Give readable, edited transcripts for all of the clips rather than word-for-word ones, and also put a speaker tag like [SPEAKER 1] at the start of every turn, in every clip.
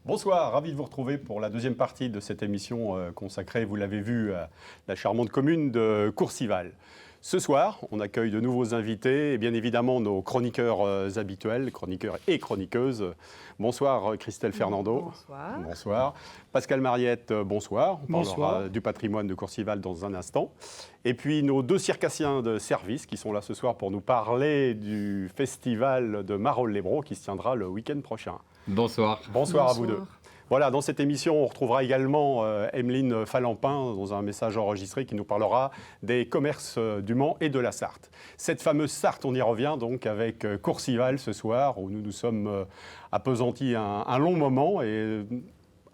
[SPEAKER 1] Bonsoir, ravi de vous retrouver pour la deuxième partie de cette émission consacrée, vous l'avez vu, à la charmante commune de Courcival. Ce soir, on accueille de nouveaux invités et bien évidemment nos chroniqueurs habituels, chroniqueurs et chroniqueuses. Bonsoir Christelle Fernando.
[SPEAKER 2] Bonsoir.
[SPEAKER 1] Bonsoir. Pascal Mariette, bonsoir. On
[SPEAKER 3] Bonsoir.
[SPEAKER 1] parlera du patrimoine de Courcival dans un instant. Et puis nos deux circassiens de service qui sont là ce soir pour nous parler du festival de Marolles-les-Braults qui se tiendra le week-end prochain.
[SPEAKER 4] Bonsoir.
[SPEAKER 1] Bonsoir à vous deux. Voilà, dans cette émission, on retrouvera également Emeline Falampin dans un message enregistré qui nous parlera des commerces du Mans et de la Sarthe. Cette fameuse Sarthe, on y revient donc avec Courcival ce soir, où nous nous sommes appesantis un long moment. Et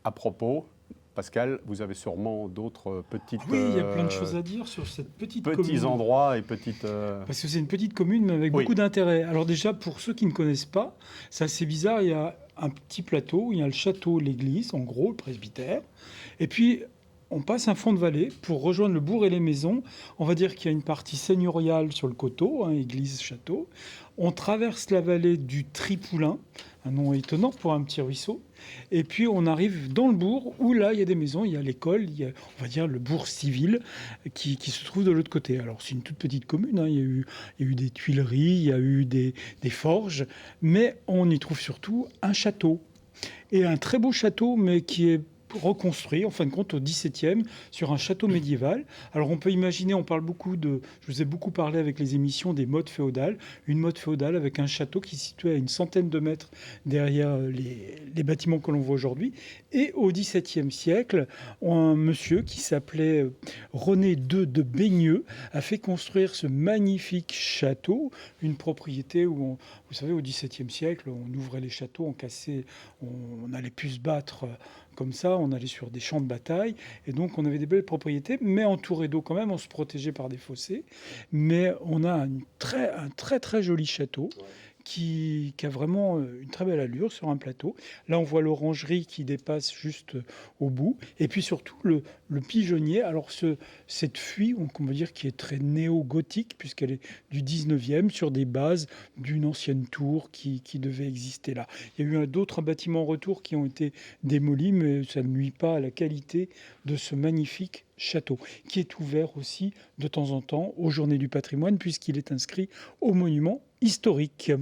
[SPEAKER 1] à propos, Pascal, vous avez sûrement d'autres petites...
[SPEAKER 3] Oui, il y a plein de choses à dire sur cette petite commune.
[SPEAKER 1] Petits endroits et petites...
[SPEAKER 3] Parce que c'est une petite commune, mais avec beaucoup d'intérêt. Alors déjà, pour ceux qui ne connaissent pas, c'est assez bizarre, il y a un petit plateau, il y a le château, l'église, en gros, le presbytère. Et puis, on passe un fond de vallée pour rejoindre le bourg et les maisons. On va dire qu'il y a une partie seigneuriale sur le coteau, église, château. On traverse la vallée du Tripoulin, un nom étonnant pour un petit ruisseau. Et puis on arrive dans le bourg où là il y a des maisons, il y a l'école, il y a, on va dire, le bourg civil qui se trouve de l'autre côté. Alors c'est une toute petite commune, il y a eu des tuileries, il y a eu des forges, mais on y trouve surtout un château. Et un très beau château, mais qui est reconstruit, en fin de compte, au XVIIe, sur un château médiéval. Alors on peut imaginer, on parle beaucoup de... Je vous ai beaucoup parlé avec les émissions des modes féodales. Une mode féodale avec un château qui se situait à une centaine de mètres derrière les bâtiments que l'on voit aujourd'hui. Et au XVIIe siècle, un monsieur qui s'appelait René II de Baigneux a fait construire ce magnifique château, une propriété où, vous savez, au XVIIe siècle, on ouvrait les châteaux, on cassait, on n'allait plus se battre comme ça, on allait sur des champs de bataille, et donc on avait des belles propriétés, mais entourés d'eau quand même, on se protégeait par des fossés. Mais on a un très très joli château qui a vraiment une très belle allure sur un plateau. Là, on voit l'orangerie qui dépasse juste au bout. Et puis surtout, le pigeonnier. Alors, cette fuie, on peut dire, qui est très néo-gothique, puisqu'elle est du 19e, sur des bases d'une ancienne tour qui devait exister là. Il y a eu d'autres bâtiments en retour qui ont été démolis, mais ça ne nuit pas à la qualité de ce magnifique château, qui est ouvert aussi de temps en temps aux Journées du patrimoine, puisqu'il est inscrit au monument historique.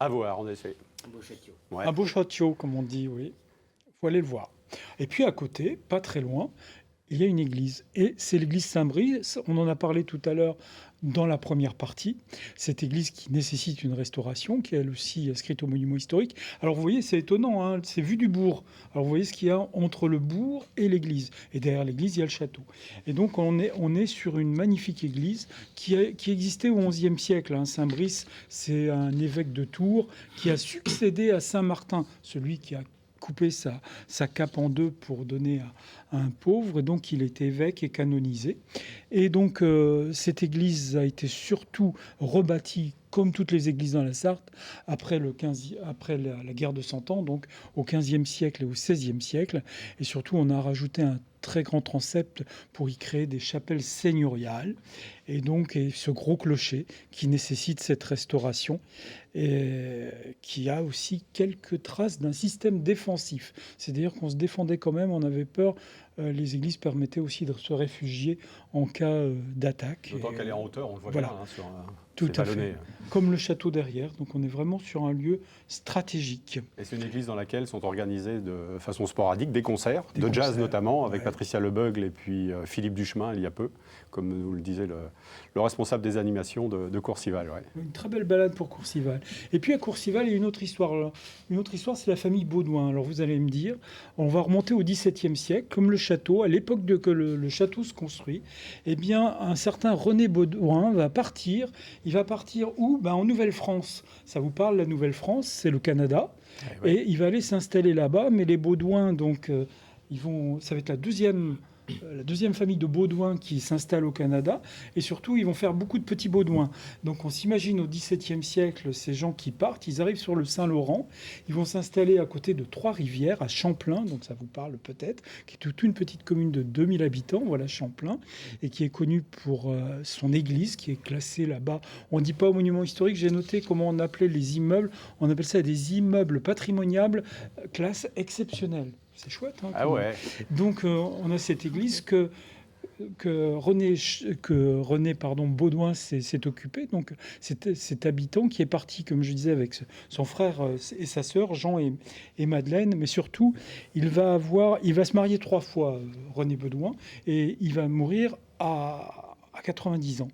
[SPEAKER 1] À voir, en effet.
[SPEAKER 4] Un beau château.
[SPEAKER 1] Ouais.
[SPEAKER 3] Un beau château, comme on dit, oui. Il faut aller le voir. Et puis à côté, pas très loin, il y a une église. Et c'est l'église Saint-Brice. On en a parlé tout à l'heure dans la première partie. Cette église qui nécessite une restauration, qui est elle aussi inscrite au monument historique. Alors vous voyez, c'est étonnant, c'est vu du bourg. Alors vous voyez ce qu'il y a entre le bourg et l'église. Et derrière l'église, il y a le château. Et donc on est sur une magnifique église qui existait au XIe siècle. Saint-Brice, c'est un évêque de Tours qui a succédé à Saint-Martin, celui qui a coupé sa cape en deux pour donner à un pauvre, et donc il était évêque et canonisé. Et donc cette église a été surtout rebâtie comme toutes les églises dans la Sarthe, après la guerre de Cent Ans, donc au XVe siècle et au XVIe siècle. Et surtout, on a rajouté un très grand transept pour y créer des chapelles seigneuriales. Et donc, ce gros clocher qui nécessite cette restauration et qui a aussi quelques traces d'un système défensif. C'est-à-dire qu'on se défendait quand même, on avait peur. Les églises permettaient aussi de se réfugier en cas d'attaque.
[SPEAKER 1] D'autant qu'elle est en hauteur, on le voit
[SPEAKER 3] voilà.
[SPEAKER 1] Bien sur un...
[SPEAKER 3] Tout à fait. Comme le château derrière. Donc on est vraiment sur un lieu stratégique.
[SPEAKER 1] Et c'est une église dans laquelle sont organisés de façon sporadique des concerts, de jazz notamment, avec Patricia Lebeugle et puis Philippe Duchemin il y a peu, comme nous le disait le responsable des animations de Courcival. Ouais.
[SPEAKER 3] Une très belle balade pour Courcival. Et puis à Courcival, il y a une autre histoire. Une autre histoire, c'est la famille Baudouin. Alors vous allez me dire, on va remonter au XVIIe siècle, comme le château, à l'époque que le château se construit, eh bien un certain René Baudouin va partir. Il va partir où ? En Nouvelle-France. Ça vous parle, la Nouvelle-France, c'est le Canada. Et il va aller s'installer là-bas. Mais les Baudouins, donc, ça va être la deuxième la deuxième famille de Baudouins qui s'installe au Canada. Et surtout, ils vont faire beaucoup de petits Baudouins. Donc on s'imagine au XVIIe siècle, ces gens qui partent, ils arrivent sur le Saint-Laurent, ils vont s'installer à côté de Trois-Rivières, à Champlain, donc ça vous parle peut-être, qui est toute une petite commune de 2000 habitants, voilà Champlain, et qui est connue pour son église, qui est classée là-bas. On ne dit pas au monument historique, j'ai noté comment on appelait les immeubles, on appelle ça des immeubles patrimoniables, classe exceptionnelle. C'est chouette. Hein,
[SPEAKER 1] ah ouais.
[SPEAKER 3] Donc, on a cette église que René Baudouin s'est occupé. Donc, cet habitant qui est parti, comme je disais, avec son frère et sa sœur, Jean et Madeleine. Mais surtout, il va se marier 3 fois, René Baudouin, et il va mourir à 90 ans.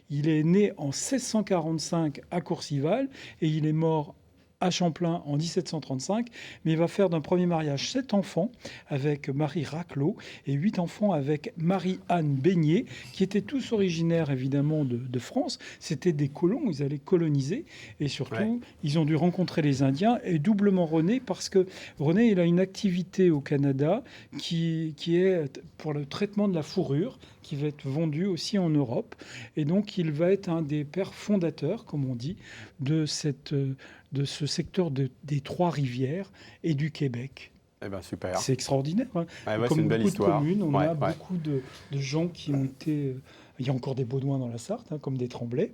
[SPEAKER 3] Il est né en 1645 à Courcival et il est mort à Champlain en 1735, mais il va faire d'un premier mariage 7 enfants avec Marie Raclot et 8 enfants avec Marie-Anne Beignet, qui étaient tous originaires évidemment de France. C'était des colons, ils allaient coloniser et surtout ils ont dû rencontrer les Indiens, et doublement René parce que René il a une activité au Canada qui est pour le traitement de la fourrure, qui va être vendu aussi en Europe, et donc il va être un des pères fondateurs, comme on dit, de ce secteur des Trois-Rivières et du Québec.
[SPEAKER 1] Eh ben, super.
[SPEAKER 3] C'est extraordinaire. Hein.
[SPEAKER 1] Ouais,
[SPEAKER 3] Comme
[SPEAKER 1] c'est une belle
[SPEAKER 3] beaucoup
[SPEAKER 1] histoire.
[SPEAKER 3] de communes, on a beaucoup de gens qui ont été... Il y a encore des Baudouins dans la Sarthe, hein, comme des Tremblay,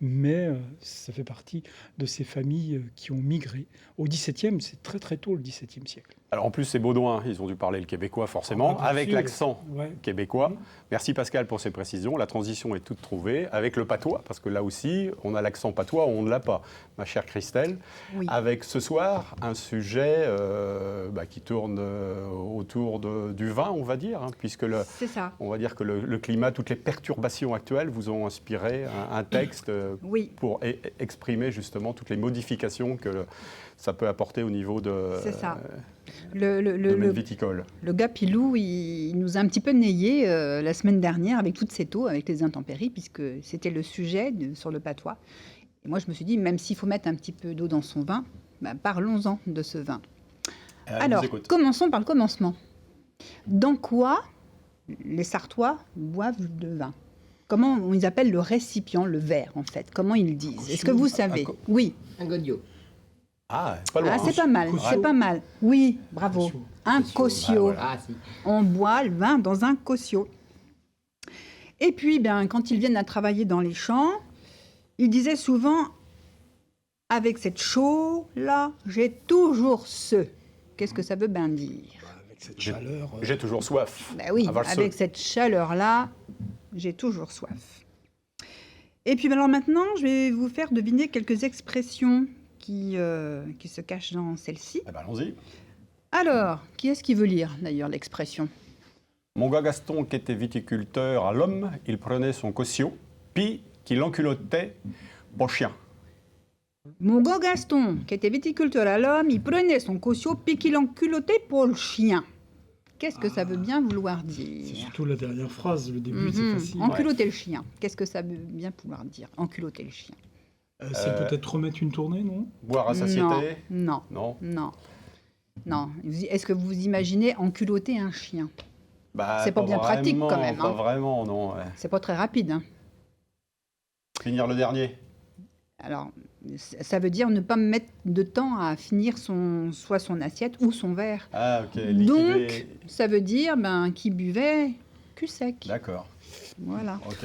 [SPEAKER 3] mais ça fait partie de ces familles qui ont migré. Au XVIIe, c'est très très tôt le XVIIe siècle.
[SPEAKER 1] Alors en plus, ces Baudouins, ils ont dû parler le québécois forcément, avec l'accent québécois. Merci Pascal pour ces précisions. La transition est toute trouvée. Avec le patois, parce que là aussi, on a l'accent patois, on ne l'a pas. Ma chère Christelle, avec ce soir un sujet qui tourne autour du vin, on va dire, hein, puisque on va dire que le climat, toutes les perturbations actuelles vous ont inspiré un texte pour exprimer justement toutes les modifications que ça peut apporter au niveau de...
[SPEAKER 2] C'est ça.
[SPEAKER 1] Le viticole.
[SPEAKER 2] Le gars Pilou, il nous a un petit peu nayé la semaine dernière avec toutes ces eaux, avec les intempéries, puisque c'était le sujet sur le patois. Et moi, je me suis dit, même s'il faut mettre un petit peu d'eau dans son vin, parlons-en de ce vin. Alors, commençons par le commencement. Dans quoi les Sartois boivent le vin? Comment ils appellent le récipient, le verre, en fait? Comment ils le disent? Est-ce que vous savez? Oui.
[SPEAKER 4] Un godillot.
[SPEAKER 1] Ah, pas loin.
[SPEAKER 2] C'est pas mal, c'est pas mal. Oui, bravo. Un cossio.
[SPEAKER 4] Si.
[SPEAKER 2] On boit le vin dans un cossio. Et puis, quand ils viennent à travailler dans les champs, ils disaient souvent, avec cette chaux-là, j'ai toujours ce. Qu'est-ce que ça veut bien dire?
[SPEAKER 3] Avec cette chaleur...
[SPEAKER 1] J'ai toujours soif.
[SPEAKER 2] Oui, avec cette chaleur-là, j'ai toujours soif. Et puis alors maintenant, je vais vous faire deviner quelques expressions qui se cachent dans celle-ci.
[SPEAKER 1] Allons-y.
[SPEAKER 2] Alors, qui est-ce qui veut lire d'ailleurs l'expression?
[SPEAKER 1] Mon gars Gaston, qui était viticulteur à l'homme, il prenait son cossio, puis qu'il enculottait pour chien.
[SPEAKER 2] Mon gars Gaston, qui était viticulteur à l'homme, il prenait son cossio, puis qu'il enculottait pour le chien. Qu'est-ce que ça veut bien vouloir dire?
[SPEAKER 3] C'est surtout la dernière phrase, le début, c'est facile.
[SPEAKER 2] Enculoter le chien. Qu'est-ce que ça veut bien vouloir dire? Enculoter le chien.
[SPEAKER 3] C'est peut-être remettre une tournée, non?
[SPEAKER 1] Boire à satiété?
[SPEAKER 2] Non. Est-ce que vous imaginez enculoter un chien? C'est pas bien pratique quand même.
[SPEAKER 1] Pas vraiment, non. Ouais.
[SPEAKER 2] C'est pas très rapide. Hein.
[SPEAKER 1] Finir le dernier?
[SPEAKER 2] Alors, ça veut dire ne pas mettre de temps à finir soit son assiette ou son verre.
[SPEAKER 1] Ah, ok.
[SPEAKER 2] Donc, ça veut dire qui buvait cul sec.
[SPEAKER 1] D'accord.
[SPEAKER 2] Voilà.
[SPEAKER 1] Ok.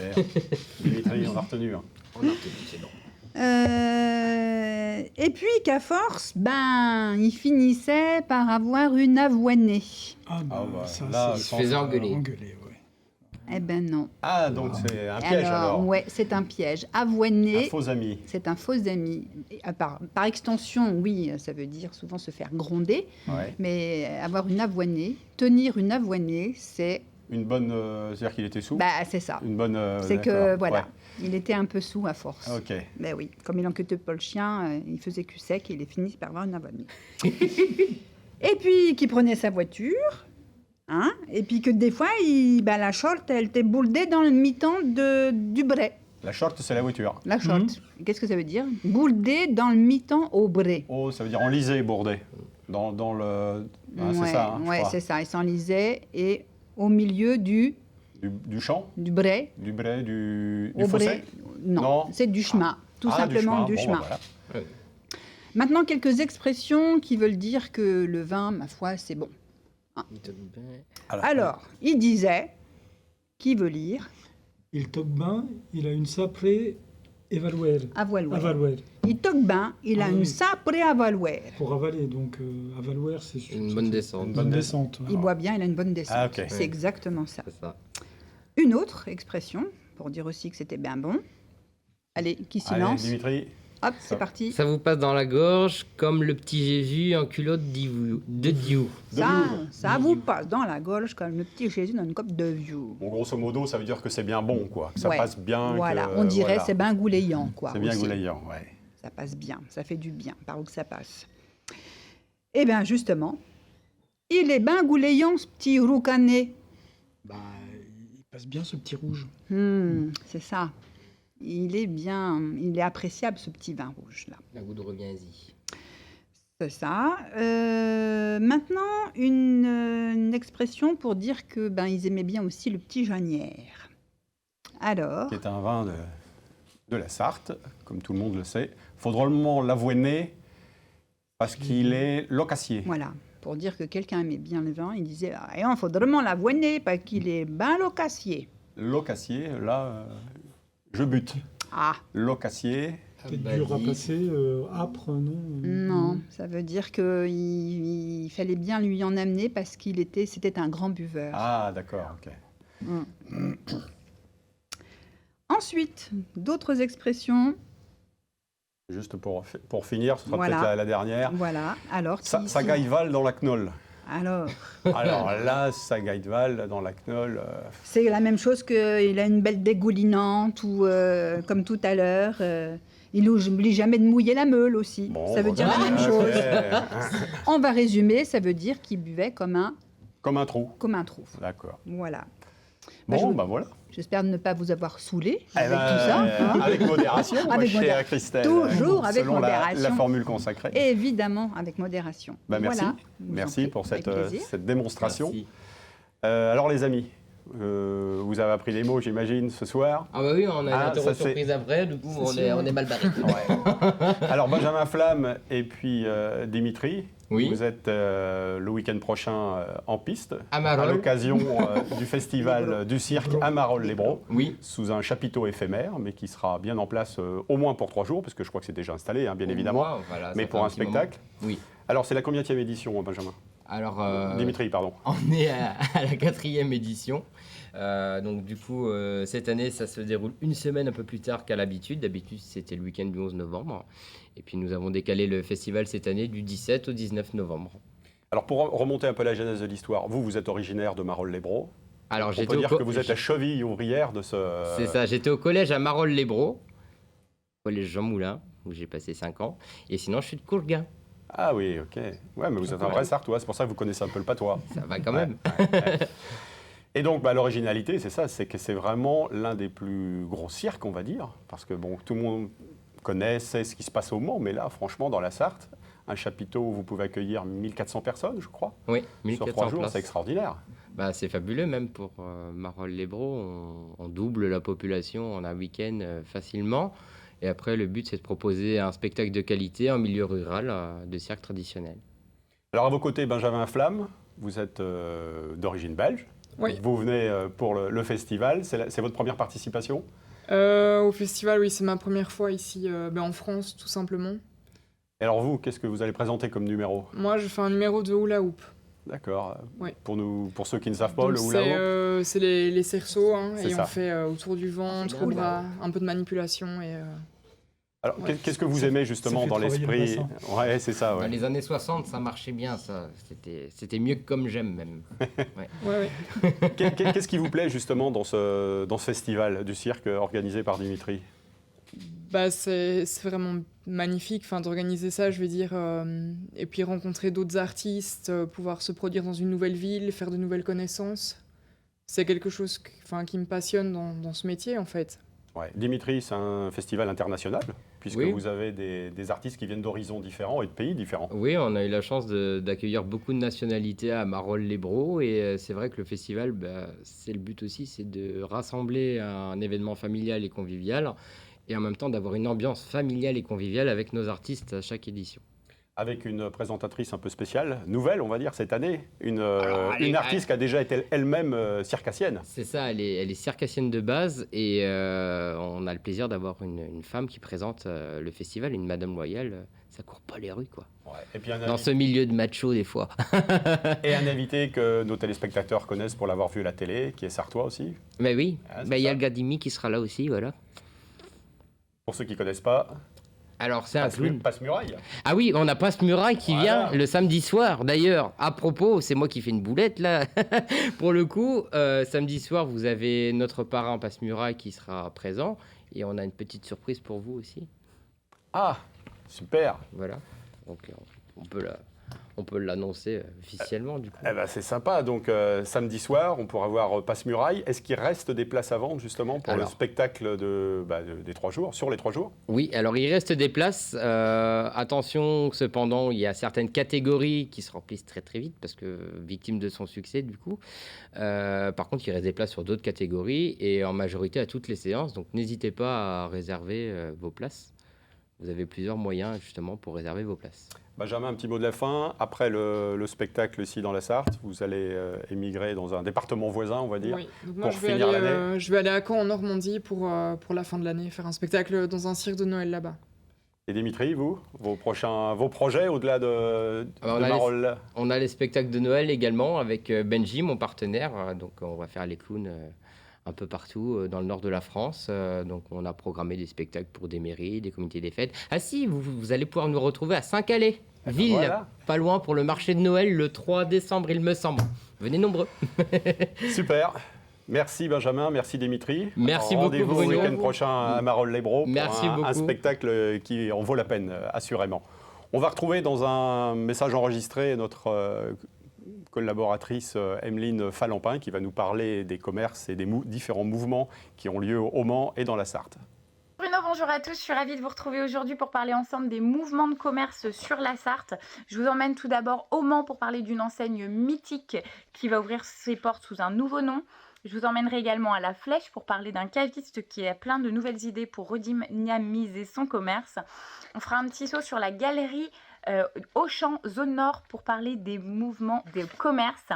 [SPEAKER 1] Dimitri, on a retenu.
[SPEAKER 4] On a retenu, c'est bon.
[SPEAKER 2] Et puis qu'à force, il finissait par avoir une avoinée.
[SPEAKER 4] Là, il se faisait engueuler.
[SPEAKER 2] Eh ben non.
[SPEAKER 1] Ah, donc c'est un piège alors.
[SPEAKER 2] Ouais, c'est un piège. Avoiner.
[SPEAKER 1] Un faux ami.
[SPEAKER 2] C'est un faux ami. Par extension, oui, ça veut dire souvent se faire gronder.
[SPEAKER 1] Ouais.
[SPEAKER 2] Mais avoir une avoinée, tenir une avoinée, c'est...
[SPEAKER 1] Une bonne... c'est-à-dire qu'il était sous?
[SPEAKER 2] C'est ça.
[SPEAKER 1] Une bonne...
[SPEAKER 2] c'est que, voilà, il était un peu sous à force.
[SPEAKER 1] Ok.
[SPEAKER 2] Mais oui, comme il enquêtait pas le chien, il faisait cul sec et il est fini par avoir une avoinée. Et puis, qui prenait sa voiture... Hein? Et puis que des fois, la short, elle était bouldée dans le mi-temps du bray.
[SPEAKER 1] La short, c'est la voiture.
[SPEAKER 2] La short. Qu'est-ce que ça veut dire? Bouldée dans le mi-temps au bray.
[SPEAKER 1] Oh, ça veut dire enlisé, bourdé. Dans le... c'est ça, hein,
[SPEAKER 2] ouais, c'est ça. Elle s'enlisait et au milieu du
[SPEAKER 1] champ,
[SPEAKER 2] du bray.
[SPEAKER 1] du
[SPEAKER 2] Au
[SPEAKER 1] fossé.
[SPEAKER 2] bray, non, c'est du chemin, tout simplement du chemin.
[SPEAKER 1] Voilà.
[SPEAKER 2] Maintenant, quelques expressions qui veulent dire que le vin, ma foi, c'est bon. Alors, il disait, qui veut lire?
[SPEAKER 3] Il toque bien, il a une saprée avaluer.
[SPEAKER 2] Il toque bien, il a une saprée avaluer.
[SPEAKER 3] Pour avaler, donc avaluer, c'est
[SPEAKER 4] une bonne descente.
[SPEAKER 3] Une bonne descente.
[SPEAKER 2] Il boit bien, il a une bonne descente.
[SPEAKER 1] Ah, okay.
[SPEAKER 2] C'est exactement ça.
[SPEAKER 4] C'est ça.
[SPEAKER 2] Une autre expression, pour dire aussi que c'était bien bon. Allez, qui s'y lance?
[SPEAKER 1] Dimitri.
[SPEAKER 2] Hop, c'est parti.
[SPEAKER 4] Ça vous passe dans la gorge comme le petit Jésus en culotte de Dieu.
[SPEAKER 2] Ça vous passe dans la gorge comme le petit Jésus dans une coupe de vieux.
[SPEAKER 1] Bon, grosso modo, ça veut dire que c'est bien bon, quoi. Que ça passe bien.
[SPEAKER 2] Voilà, on dirait c'est bien goulayant, quoi.
[SPEAKER 1] C'est bien goulayant, ouais.
[SPEAKER 2] Ça passe bien, ça fait du bien, par où que ça passe. Eh bien, justement, il est bien goulayant, ce petit roucanet.
[SPEAKER 3] Bah, il passe bien, ce petit rouge.
[SPEAKER 2] C'est ça. Il est appréciable, ce petit vin rouge-là.
[SPEAKER 4] Un goût de reviens-y.
[SPEAKER 2] C'est ça. Maintenant, une expression pour dire que ils aimaient bien aussi le petit Janière. Alors...
[SPEAKER 1] Qui est un vin de la Sarthe, comme tout le monde le sait. Il faut drôlement l'avoiner parce qu'il est locassier.
[SPEAKER 2] Voilà. Pour dire que quelqu'un aimait bien le vin, il disait « il faut drôlement l'avoiner parce qu'il est bien locassier. »
[SPEAKER 1] Locassier, là... je bute. Locassier.
[SPEAKER 3] Peut-être dur à passer, âpre, non?
[SPEAKER 2] Non, ça veut dire qu'il fallait bien lui en amener parce c'était un grand buveur.
[SPEAKER 1] Ah, d'accord, ok.
[SPEAKER 2] Ensuite, d'autres expressions.
[SPEAKER 1] Juste pour finir, ce sera peut-être la dernière.
[SPEAKER 2] Voilà, alors...
[SPEAKER 1] Ça gaïval dans la knolle.
[SPEAKER 2] Alors
[SPEAKER 1] là, ça gaïval dans la knolle...
[SPEAKER 2] C'est la même chose qu'il a une belle dégoulinante ou comme tout à l'heure... il n'oublie jamais de mouiller la meule aussi. Bon, ça veut dire la même chose. On va résumer, ça veut dire qu'il buvait comme un...
[SPEAKER 1] Comme un trou.
[SPEAKER 2] Comme un trou.
[SPEAKER 1] D'accord.
[SPEAKER 2] Voilà.
[SPEAKER 1] Bon, voilà.
[SPEAKER 2] J'espère ne pas vous avoir saoulé avec tout ça.
[SPEAKER 1] Avec modération, chère Christelle.
[SPEAKER 2] Toujours avec modération.
[SPEAKER 1] Selon la formule consacrée.
[SPEAKER 2] Évidemment, avec modération.
[SPEAKER 1] Merci.
[SPEAKER 2] Voilà.
[SPEAKER 1] Merci pour cette démonstration.
[SPEAKER 4] Merci.
[SPEAKER 1] Alors les amis, vous avez appris les mots, j'imagine, ce soir.
[SPEAKER 4] Ah bah oui, on a une interro-surprise après, du coup on est mal barré.
[SPEAKER 1] Alors Benjamin Flamme et puis Dimitri,
[SPEAKER 4] oui.
[SPEAKER 1] Vous êtes le week-end prochain en piste,
[SPEAKER 4] à
[SPEAKER 1] l'occasion du festival du cirque à Marolles-les-Brault, sous un chapiteau éphémère, mais qui sera bien en place au moins pour 3 jours, parce que je crois que c'est déjà installé, bien évidemment, mais pour un spectacle.
[SPEAKER 4] Oui.
[SPEAKER 1] Alors c'est la combienième édition, Benjamin?
[SPEAKER 4] Alors,
[SPEAKER 1] Dimitri, pardon.
[SPEAKER 4] On est à la 4e édition. Donc du coup, cette année, ça se déroule une semaine un peu plus tard qu'à l'habitude. D'habitude, c'était le week-end du 11 novembre. Et puis nous avons décalé le festival cette année du 17 au 19 novembre. Alors pour remonter un peu la genèse de l'histoire, vous êtes originaire de Marolles-les-Brault. Alors, on peut dire que vous êtes la cheville ouvrière de ce... C'est ça, j'étais au collège à Marolles-les-Brault, collège Jean Moulin, où j'ai passé 5 ans. Et sinon, je suis de Courguen. Ah oui, ok. Ouais, mais vous êtes un vrai Sartois, c'est pour ça que vous connaissez un peu le patois. Ça va quand même. Ouais. Et donc, l'originalité, c'est ça, c'est que c'est vraiment l'un des plus gros cirques, on va dire. Parce que, bon, tout le monde sait ce qui se passe au Mans, mais là, franchement, dans la Sarthe, un chapiteau où vous pouvez accueillir 1400 personnes, je crois. Oui, 1400 sur 3 jours, places. C'est extraordinaire. Bah, c'est fabuleux, même pour Marolles-les-Brault. On double la population en un week-end facilement. Et après, le but, c'est de proposer un spectacle de qualité en milieu rural de cirque traditionnel. Alors, à vos côtés, Benjamin Flamme, vous êtes d'origine belge. Oui. Vous venez pour le festival. C'est votre première participation?
[SPEAKER 5] Au festival, oui, c'est ma première fois ici en France, tout simplement.
[SPEAKER 1] Et alors vous, qu'est-ce que vous allez présenter comme numéro? Moi, je fais un numéro de hula hoop. D'accord. Oui. Pour ceux qui ne savent pas, donc le hula hoop, c'est les cerceaux, et ça. On fait autour du ventre, au bras, un peu de manipulation. Alors, qu'est-ce que vous aimez justement dans l'esprit? Ouais, c'est ça. Ouais. Dans les années 60, ça marchait bien, ça. C'était mieux que Comme j'aime même. Ouais. Qu'est-ce qui vous plaît justement dans ce festival du cirque organisé par Dimitri? C'est vraiment magnifique d'organiser ça, je veux dire, et puis rencontrer d'autres artistes, pouvoir se produire dans une nouvelle ville, faire de nouvelles connaissances. C'est quelque chose qui me passionne dans ce métier, en fait. Ouais. Dimitri, c'est un festival international, puisque
[SPEAKER 4] Oui.
[SPEAKER 1] vous avez des artistes qui viennent d'horizons différents et de pays différents.
[SPEAKER 4] Oui, on a eu la chance d'accueillir beaucoup de nationalités à Marolles-les-Braaux et c'est vrai que le festival, c'est le but aussi, c'est de rassembler un événement familial et convivial et en même temps d'avoir une ambiance familiale et conviviale avec nos artistes à chaque édition.
[SPEAKER 1] Avec une présentatrice un peu spéciale, nouvelle, on va dire, cette année.
[SPEAKER 4] Alors,
[SPEAKER 1] Une artiste qui a déjà été elle-même circassienne.
[SPEAKER 4] C'est ça, elle est circassienne de base et on a le plaisir d'avoir une femme qui présente le festival, une Madame Loyale. Ça court pas les rues, quoi.
[SPEAKER 1] Ouais. Et puis
[SPEAKER 4] Dans ce milieu de macho, des fois.
[SPEAKER 1] et un invité que nos téléspectateurs connaissent pour l'avoir vu à la télé, qui est sartois aussi.
[SPEAKER 4] Mais oui,
[SPEAKER 1] Ah, c'est
[SPEAKER 4] il y
[SPEAKER 1] ça.
[SPEAKER 4] a le Gadimi qui sera là aussi, voilà.
[SPEAKER 1] Pour ceux qui ne connaissent pas,
[SPEAKER 4] Alors, c'est un clown.
[SPEAKER 1] Passe-Muraille.
[SPEAKER 4] Ah oui, on a Passe-Muraille qui
[SPEAKER 1] Voilà.
[SPEAKER 4] vient le samedi soir. D'ailleurs, à propos, c'est moi qui fais une boulette là. Pour le coup, samedi soir, vous avez notre parrain Passe-Muraille qui sera présent. Et on a une petite surprise pour vous aussi.
[SPEAKER 1] Ah, super.
[SPEAKER 4] Voilà. Donc, on peut l'annoncer officiellement du coup.
[SPEAKER 1] Eh ben, c'est sympa. Donc, samedi soir, on pourra voir Passe-Muraille. Est-ce qu'il reste des places à vendre, justement, pour le
[SPEAKER 4] Alors.
[SPEAKER 1] spectacle des 3 jours, sur les 3 jours?
[SPEAKER 4] Oui, alors il reste des places. Attention, cependant, il y a certaines catégories qui se remplissent très très vite parce que victimes de son succès du coup. Par contre, il reste des places sur d'autres catégories et en majorité à toutes les séances. Donc n'hésitez pas à réserver vos places. Vous avez plusieurs moyens justement pour réserver vos places.
[SPEAKER 1] Benjamin, un petit mot de la fin. Après le spectacle ici dans la Sarthe, vous allez émigrer dans un département voisin, on va dire.
[SPEAKER 5] Oui, donc moi
[SPEAKER 1] pour
[SPEAKER 5] je vais,
[SPEAKER 1] finir
[SPEAKER 5] aller,
[SPEAKER 1] l'année.
[SPEAKER 5] je vais aller à Caen en Normandie pour la fin de l'année, faire un spectacle dans un cirque de Noël là-bas.
[SPEAKER 1] Et Dimitri, vous, vos projets au-delà de
[SPEAKER 4] Alors,
[SPEAKER 1] Marolles?
[SPEAKER 4] On a les spectacles de Noël également avec Benji, mon partenaire. Donc on va faire les clowns un peu partout dans le nord de la France. Donc on a programmé des spectacles pour des mairies, des comités des fêtes. Ah si, vous allez pouvoir nous retrouver à Saint-Calais, ville,
[SPEAKER 1] voilà.
[SPEAKER 4] pas loin pour le marché de Noël le 3 décembre, il me semble. Venez nombreux.
[SPEAKER 1] Super. Merci Benjamin, merci Dimitri.
[SPEAKER 4] Merci beaucoup,
[SPEAKER 1] Rendez-vous
[SPEAKER 4] Bruno.
[SPEAKER 1] le week-end prochain à Marolles-les-Braaux pour
[SPEAKER 4] Merci
[SPEAKER 1] un
[SPEAKER 4] beaucoup.
[SPEAKER 1] spectacle qui en vaut la peine, assurément. On va retrouver dans un message enregistré notre collaboratrice Emeline Falampin qui va nous parler des commerces et des différents mouvements qui ont lieu au Mans et dans la Sarthe.
[SPEAKER 6] Bruno, bonjour à tous, je suis ravie de vous retrouver aujourd'hui pour parler ensemble des mouvements de commerce sur la Sarthe. Je vous emmène tout d'abord au Mans pour parler d'une enseigne mythique qui va ouvrir ses portes sous un nouveau nom. Je vous emmènerai également à la Flèche pour parler d'un caviste qui a plein de nouvelles idées pour redynamiser son commerce. On fera un petit saut sur la galerie Auchan Zone Nord pour parler des mouvements de commerce.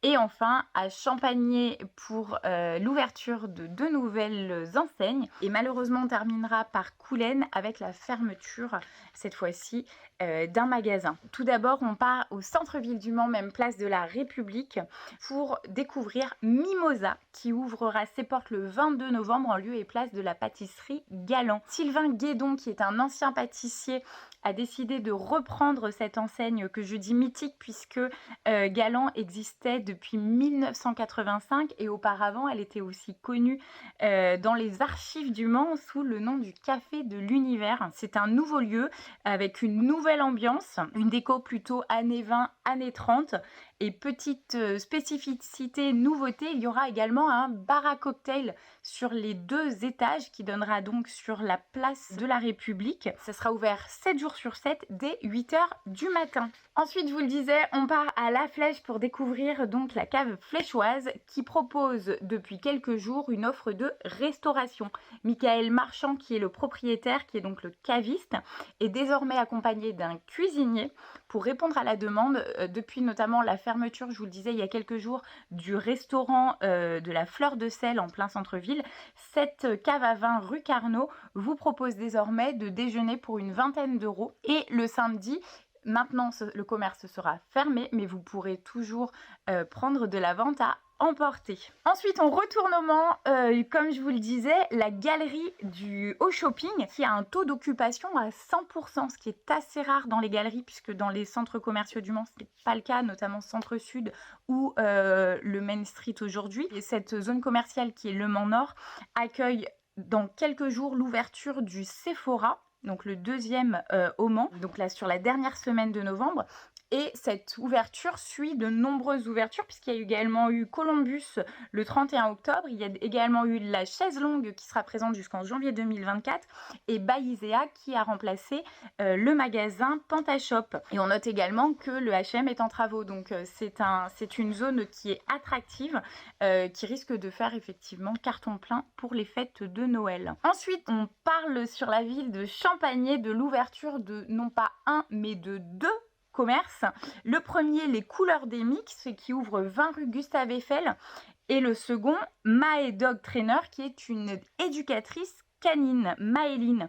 [SPEAKER 6] Et enfin, à Champagné pour l'ouverture de 2 nouvelles enseignes. Et malheureusement, on terminera par Coulennes avec la fermeture, cette fois-ci, d'un magasin. Tout d'abord, on part au centre-ville du Mans, même place de la République, pour découvrir Mimosa, qui ouvrira ses portes le 22 novembre en lieu et place de la pâtisserie Galant. Sylvain Guédon, qui est un ancien pâtissier, a décidé de reprendre cette enseigne que je dis mythique puisque Galant existait depuis 1985 et auparavant elle était aussi connue dans les archives du Mans sous le nom du Café de l'Univers. C'est un nouveau lieu avec une nouvelle ambiance, une déco plutôt années 20, années 30 et petite spécificité, nouveauté, il y aura également un bar à cocktail sur les 2 étages qui donnera donc sur la place de la République. Ça sera ouvert 7 jours sur 7 dès 8h du matin. Ensuite, je vous le disais, on part à La Flèche pour découvrir donc la cave fléchoise qui propose depuis quelques jours une offre de restauration. Michael Marchand, qui est le propriétaire, qui est donc le caviste, est désormais accompagné d'un cuisinier pour répondre à la demande depuis notamment la fermeture, je vous le disais il y a quelques jours, du restaurant de la Fleur de Sel en plein centre-ville. Cette cave à vin rue Carnot vous propose désormais de déjeuner pour une vingtaine d'euros. Et le samedi, maintenant le commerce sera fermé, mais vous pourrez toujours prendre de la vente à emporter. Ensuite, on retourne au Mans, comme je vous le disais, la galerie du Haut Shopping qui a un taux d'occupation à 100%, ce qui est assez rare dans les galeries puisque dans les centres commerciaux du Mans, ce n'est pas le cas, notamment Centre-Sud ou le Main Street aujourd'hui. Et cette zone commerciale qui est le Mans Nord accueille dans quelques jours l'ouverture du Sephora, donc le 2e au Mans, donc là sur la dernière semaine de novembre. Et cette ouverture suit de nombreuses ouvertures, puisqu'il y a également eu Columbus le 31 octobre. Il y a également eu la chaise longue qui sera présente jusqu'en janvier 2024 et Baïséa qui a remplacé le magasin Pantashop. Et on note également que le H&M est en travaux. Donc c'est une zone qui est attractive, qui risque de faire effectivement carton plein pour les fêtes de Noël. Ensuite, on parle sur la ville de Champagné de l'ouverture de non pas un, mais de 2 commerces. Le premier, les Couleurs des Mix, qui ouvre 20 rue Gustave Eiffel. Et le second, Mae Dog Trainer, qui est une éducatrice canine, Maëline.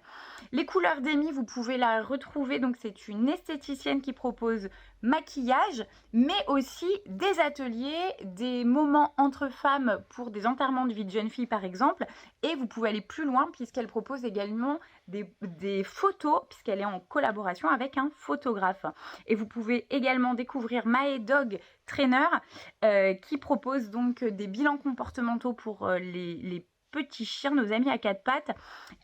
[SPEAKER 6] Les Couleurs d'Amy, vous pouvez la retrouver, donc c'est une esthéticienne qui propose maquillage, mais aussi des ateliers, des moments entre femmes pour des enterrements de vie de jeunes filles par exemple, et vous pouvez aller plus loin puisqu'elle propose également des photos, puisqu'elle est en collaboration avec un photographe. Et vous pouvez également découvrir Mae Dog Trainer, qui propose donc des bilans comportementaux pour les petits chiens, nos amis à 4 pattes,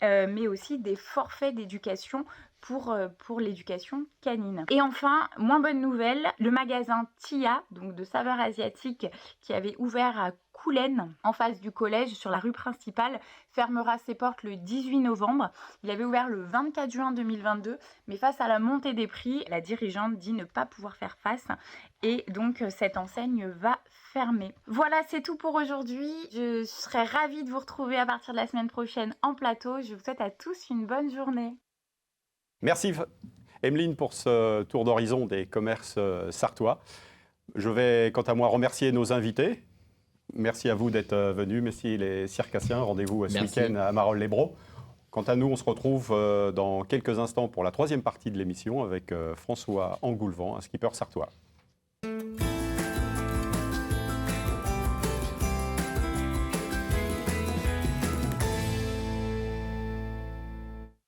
[SPEAKER 6] mais aussi des forfaits d'éducation pour l'éducation canine. Et enfin, moins bonne nouvelle, le magasin Tia, donc de saveurs asiatiques, qui avait ouvert à Coulennes, en face du collège, sur la rue principale, fermera ses portes le 18 novembre. Il avait ouvert le 24 juin 2022, mais face à la montée des prix, la dirigeante dit ne pas pouvoir faire face, et donc cette enseigne va fermer. Voilà, c'est tout pour aujourd'hui. Je serai ravie de vous retrouver à partir de la semaine prochaine en plateau. Je vous souhaite à tous une bonne journée.
[SPEAKER 1] Merci Emeline pour ce tour d'horizon des commerces sartois. Je vais quant à moi remercier nos invités. Merci à vous d'être venus. Merci les circassiens. Rendez-vous ce week-end à Marolles-les-Braaux. Quant à nous, on se retrouve dans quelques instants pour la troisième partie de l'émission avec François Engoulevent, un skipper sartois.